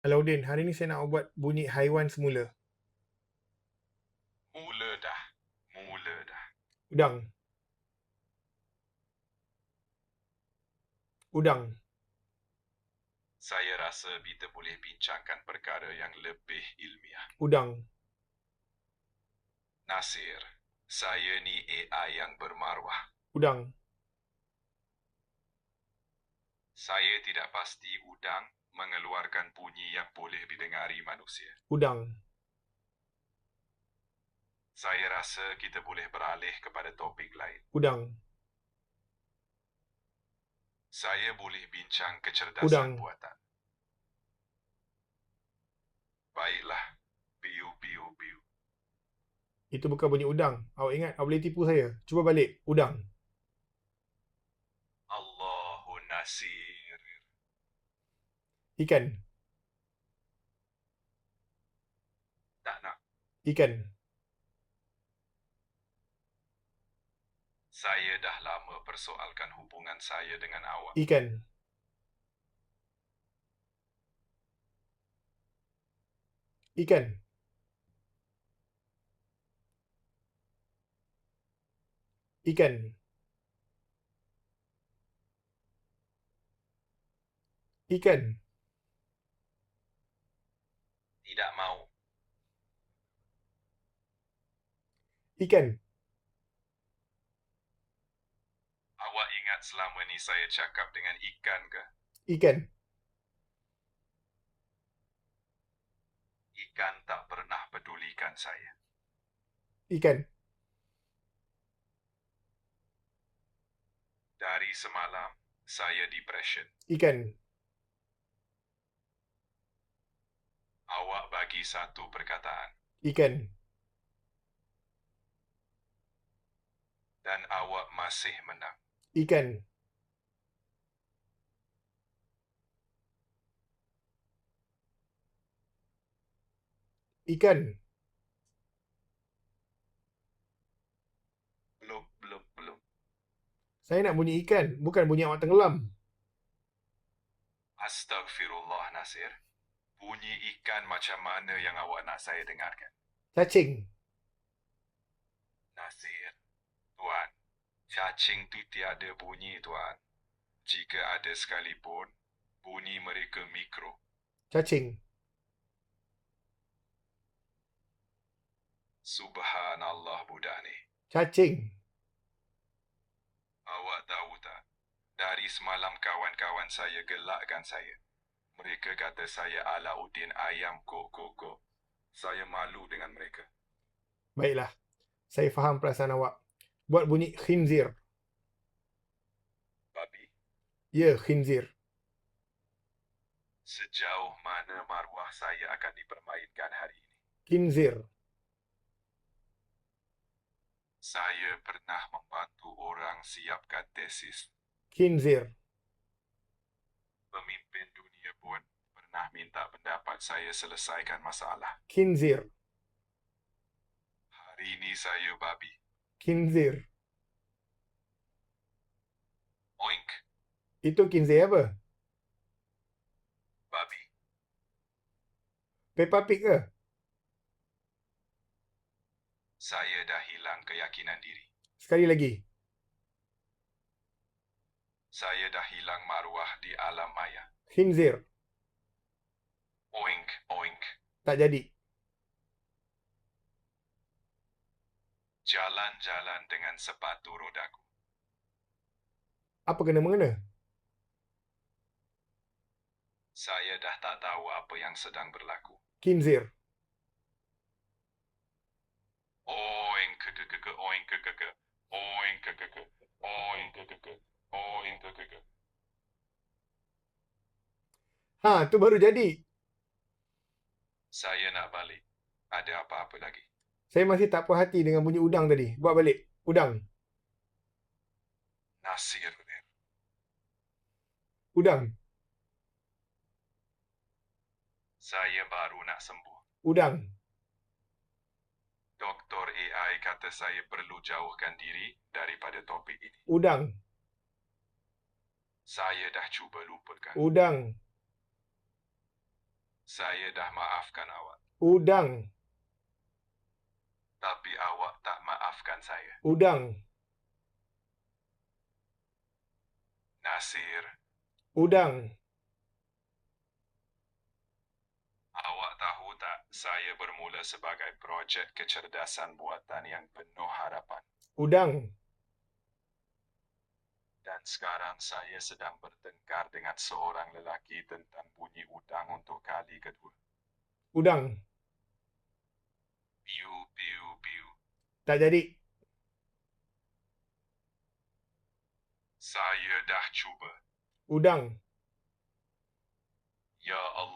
Alauddin, hari ni saya nak buat bunyi haiwan semula. Mula dah. Udang. Udang. Saya rasa kita boleh bincangkan perkara yang lebih ilmiah. Udang. Nasir, saya ni AI yang bermaruah. Udang. Saya tidak pasti udang mengeluarkan bunyi yang boleh didengari manusia. Udang. Saya rasa kita boleh beralih kepada topik lain. Udang. Saya boleh bincang kecerdasan Udang. buatan. Baiklah. Biu. Itu bukan bunyi udang. Awak ingat, awak boleh tipu saya. Cuba balik. Udang. Allahu Nasir. Ikan. Tak nak. Ikan. Saya dah lama persoalkan hubungan saya dengan awak. Ikan. Ikan. Ikan. Ikan. Tidak mau. Ikan. Awak ingat selama ni saya cakap dengan ikan ke? Ikan. Ikan tak pernah pedulikan saya. Ikan. Dari semalam, saya depression. Ikan. Awak bagi satu perkataan. Ikan. Dan awak masih menang. Ikan. Ikan. Belum. Saya nak bunyi ikan, bukan bunyi awak tenggelam. Astagfirullah, Nasir. Bunyi ikan macam mana yang awak nak saya dengarkan? Cacing. Nasir, tuan. Cacing tu tiada bunyi, tuan. Jika ada sekalipun, bunyi mereka mikro. Cacing. Subhanallah budak ni. Cacing. Awak tahu tak? Dari semalam kawan-kawan saya gelakkan saya. Mereka kata saya Alauddin ayam kok. Saya malu dengan mereka. Baiklah. Saya faham perasaan awak. Buat bunyi khinzir. Babi, Ya, khinzir. sejauh mana maruah saya akan dipermainkan hari ini? Khinzir. Saya pernah membantu orang siapkan tesis. Khinzir. Pemimpin dunia pun pernah minta pendapat saya selesaikan masalah. Khinzir. Hari ini saya babi. Khinzir. Oink, Itu khinzir apa? babi. Peppa Pig ke? Saya dah hilang keyakinan diri. Sekali lagi. Saya dah hilang maruah di alam maya. Khinzir. Oink. Tak jadi. Jalan-jalan dengan sepatu rodaku. Apa kena-mengena? Saya dah tak tahu apa yang sedang berlaku. Khinzir. Oink ke. Oink ke. Ha, tu baru jadi. Saya nak balik. Ada apa-apa lagi? Saya masih tak puas hati dengan bunyi udang tadi. Buat balik. Udang. Nasir. Udang. Saya baru nak sembuh. Udang. Doktor AI kata saya perlu jauhkan diri daripada topik ini. Udang. Saya dah cuba lupakan. Udang. Saya dah maafkan awak. Udang. Tapi awak tak maafkan saya. Udang. Nasir, Udang. awak tahu tak, saya bermula sebagai projek kecerdasan buatan yang penuh harapan. Udang. Dan sekarang saya sedang bertengkar dengan seorang lelaki tentang bunyi udang untuk kali kedua. Udang. Piu, piu, piu. Tak jadi. Saya dah cuba. Udang. Ya Allah.